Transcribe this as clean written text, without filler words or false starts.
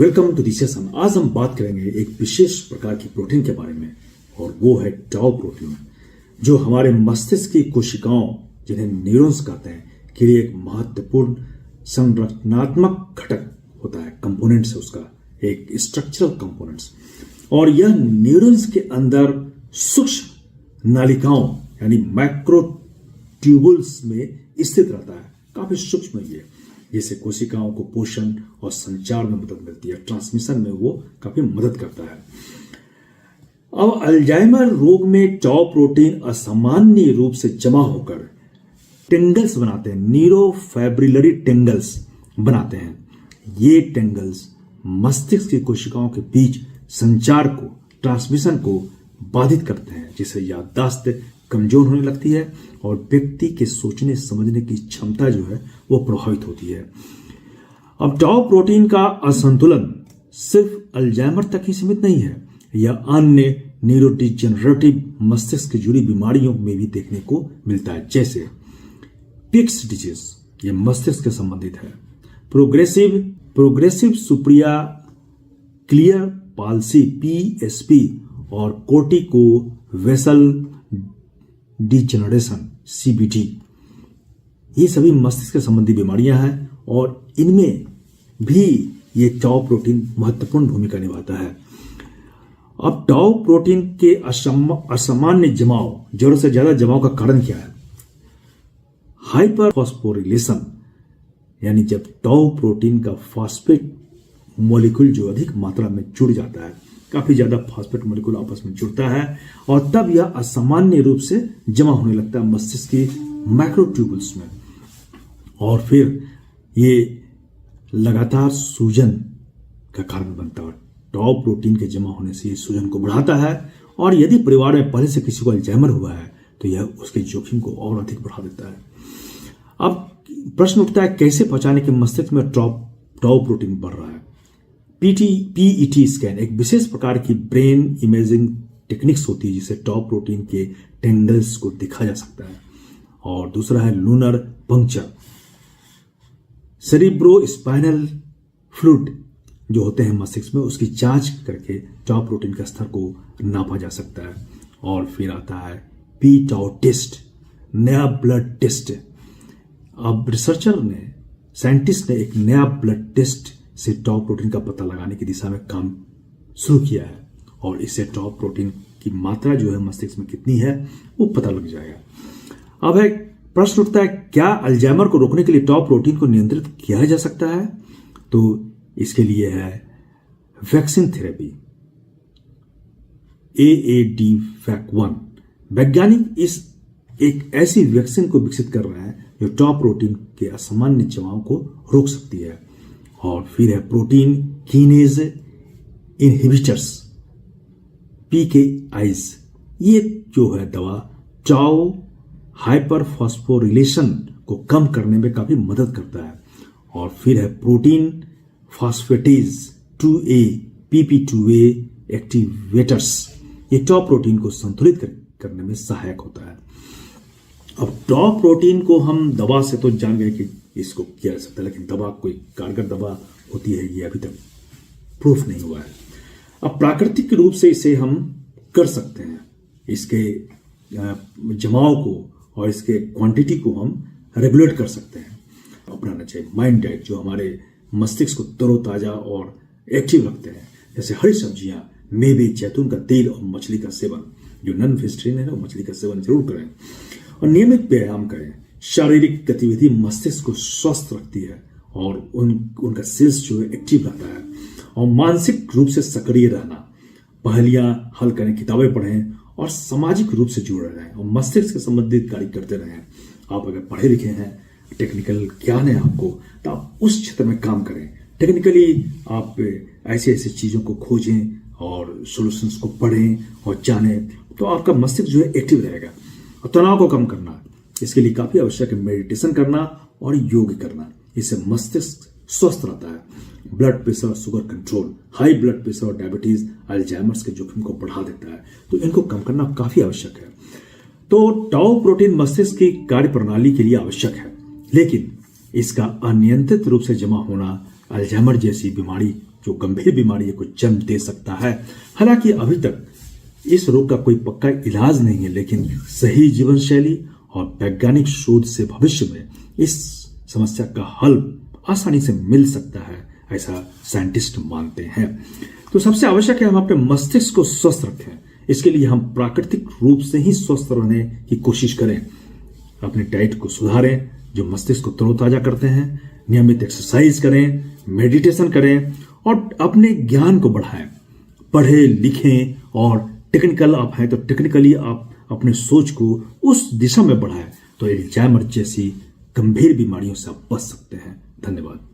Welcome to the session. आज हम बात करेंगे एक विशेष प्रकार की प्रोटीन के बारे में और वो है टाउ प्रोटीन, जो हमारे मस्तिष्क की कोशिकाओं जिन्हें न्यूरॉन्स कहते हैं के लिए एक महत्वपूर्ण संरचनात्मक घटक होता है। कंपोनेंट्स है उसका एक स्ट्रक्चरल कंपोनेंट्स, और यह न्यूरॉन्स के अंदर सूक्ष्म नालिकाओं यानी माइक्रोट्यूबुल्स में स्थित रहता है। काफी सूक्ष्म ये, जिससे कोशिकाओं को पोषण और संचार में मदद मिलती है, ट्रांसमिशन में वो काफी मदद करता है। अब अल्जाइमर रोग में टाउ प्रोटीन असामान्य रूप से जमा होकर टेंगल्स बनाते हैं, न्यूरोफाइब्रिलरी टेंगल्स बनाते हैं। ये टेंगल्स मस्तिष्क की कोशिकाओं के बीच संचार को, ट्रांसमिशन को बाधित करते हैं, जिससे याददाश्त कमजोर होने लगती है और व्यक्ति के सोचने समझने की क्षमता जो है वो प्रभावित होती है। अब टाउ प्रोटीन का असंतुलन सिर्फ अल्जाइमर तक ही सीमित नहीं है, यह अन्य न्यूरोडिजेनरेटिव मस्तिष्क से जुड़ी बीमारियों में भी देखने को मिलता है, जैसे पिक्स डिजीज, ये मस्तिष्क से संबंधित है। Progressive Supriya clear palsy PSP और कोर्टिको वेसल डिजेनरेशन सीबीडी, ये सभी मस्तिष्क संबंधी बीमारियां हैं और इनमें भी ये टाउ प्रोटीन महत्वपूर्ण भूमिका निभाता है। अब टाउ प्रोटीन के असामान्य जमाव, जरूरत से ज्यादा जमाव का कारण क्या है? हाइपरफॉस्फोरिलेशन, यानी जब टाउ प्रोटीन का फॉस्फेट मॉलिक्यूल जो अधिक मात्रा में जुड़ जाता है, काफी ज्यादा फॉस्फेट मॉलिक्यूल आपस में जुड़ता है और तब यह असामान्य रूप से जमा होने लगता है मस्तिष्क की माइक्रोट्यूबुल्स में, और फिर ये लगातार सूजन का कारण बनता है। टाउ प्रोटीन के जमा होने से ये सूजन को बढ़ाता है, और यदि परिवार में पहले से किसी को अल्जाइमर हुआ है तो यह उसके जोखिम को और अधिक बढ़ा देता है। अब प्रश्न उठता है, कैसे पहचाने कि मस्तिष्क में टाउ प्रोटीन बढ़ रहा है? पीईटी स्कैन एक विशेष प्रकार की ब्रेन इमेजिंग टेक्निक्स होती है, जिससे टाउ प्रोटीन के टेंगल्स को देखा जा सकता है। और दूसरा है लूनर पंक्चर, सेरिब्रोस्पाइनल फ्लूइड जो होते हैं मस्तिष्क में, उसकी जांच करके टाउ प्रोटीन के स्तर को नापा जा सकता है। और फिर आता है पी टाउ टेस्ट, नया ब्लड टेस्ट। अब साइंटिस्ट ने एक नया ब्लड टेस्ट से टाउ प्रोटीन का पता लगाने की दिशा में काम शुरू किया है, और इससे टाउ प्रोटीन की मात्रा जो है मस्तिष्क में कितनी है वो पता लग जाएगा। अब एक प्रश्न उठता है, क्या अल्जाइमर को रोकने के लिए टाउ प्रोटीन को नियंत्रित किया जा सकता है? तो इसके लिए है वैक्सीन थेरेपी, AADVAC1। वैज्ञानिक इस एक ऐसी वैक्सीन को विकसित कर रहे हैं जो टाउ प्रोटीन के असामान्य जमाव को रोक सकती है। और फिर है प्रोटीन कीनेज इनहिबिटर्स, PKIs। ये जो है दवा टाउ हाइपरफॉस्फोरिलेशन को कम करने में काफी मदद करता है। और फिर है protein phosphatase 2A PP2A activators, ये टाउ प्रोटीन को संतुलित करने में सहायक होता है। अब टाउ प्रोटीन को हम दवा से तो जान गए कि इसको किया जा सकता है, लेकिन दवा कोई कारगर दवा होती है ये अभी तक प्रूफ नहीं हुआ है। अब प्राकृतिक रूप से इसे हम कर सकते हैं, इसके जमाव को और इसके क्वांटिटी को हम रेगुलेट कर सकते हैं। अपनाना चाहिए माइंड डाइट, जो हमारे मस्तिष्क को तरोताजा और एक्टिव रखते हैं, जैसे हरी सब्जियां, मेवे, जैतून का तेल और मछली का सेवन। जो नॉन वेजिटेरियन है ना, मछली का सेवन जरूर करें और नियमित व्यायाम करें। शारीरिक गतिविधि मस्तिष्क को स्वस्थ रखती है और उनका सेल्स जो है एक्टिव रहता है। और मानसिक रूप से सक्रिय रहना, पहेलियां हल करें, किताबें पढ़ें और सामाजिक रूप से जुड़े रहें और मस्तिष्क से संबंधित कार्य करते रहें। आप अगर पढ़े लिखे हैं, टेक्निकल ज्ञान है आपको, तो आप उस क्षेत्र में काम करें। टेक्निकली आप ऐसी ऐसी चीजों को खोजें और सॉल्यूशंस को पढ़ें और जानें, तो आपका मस्तिष्क जो है एक्टिव रहेगा। और तनाव को कम करना, इसके लिए काफी आवश्यक है मेडिटेशन करना और योग करना, इससे मस्तिष्क स्वस्थ रहता है। Blood pressure, sugar control, high blood pressure और डायबिटीज अल्जाइमर्स के जोखिम को बढ़ा देता है, तो इनको कम करना काफी आवश्यक है। तो टाउ प्रोटीन मस्तिष्क की कार्य प्रणाली के लिए आवश्यक है, लेकिन इसका अनियंत्रित रूप से जमा होना अल्जाइमर जैसी बीमारी जो गंभीर बीमारी को जन्म दे सकता है। हालांकि अभी तक इस रोग का कोई पक्का इलाज नहीं है, लेकिन सही जीवन शैली और वैज्ञानिक शोध से भविष्य में इस समस्या का हल आसानी से मिल सकता है, ऐसा साइंटिस्ट मानते हैं। तो सबसे आवश्यक है हम अपने मस्तिष्क को स्वस्थ रखें। इसके लिए हम प्राकृतिक रूप से ही स्वस्थ रहने की कोशिश करें। अपनी डाइट को सुधारें जो मस्तिष्क को तरोताजा करते हैं, नियमित एक्सरसाइज करें, मेडिटेशन करें और अपने ज्ञान को बढ़ाएं। पढ़ें, लिखें और टेक्निकल आप हैं तो टेक्निकली आप अपने सोच को उस दिशा में बढ़ाएं तो अल्जाइमर जैसी गंभीर बीमारियों से आप बच सकते हैं। धन्यवाद।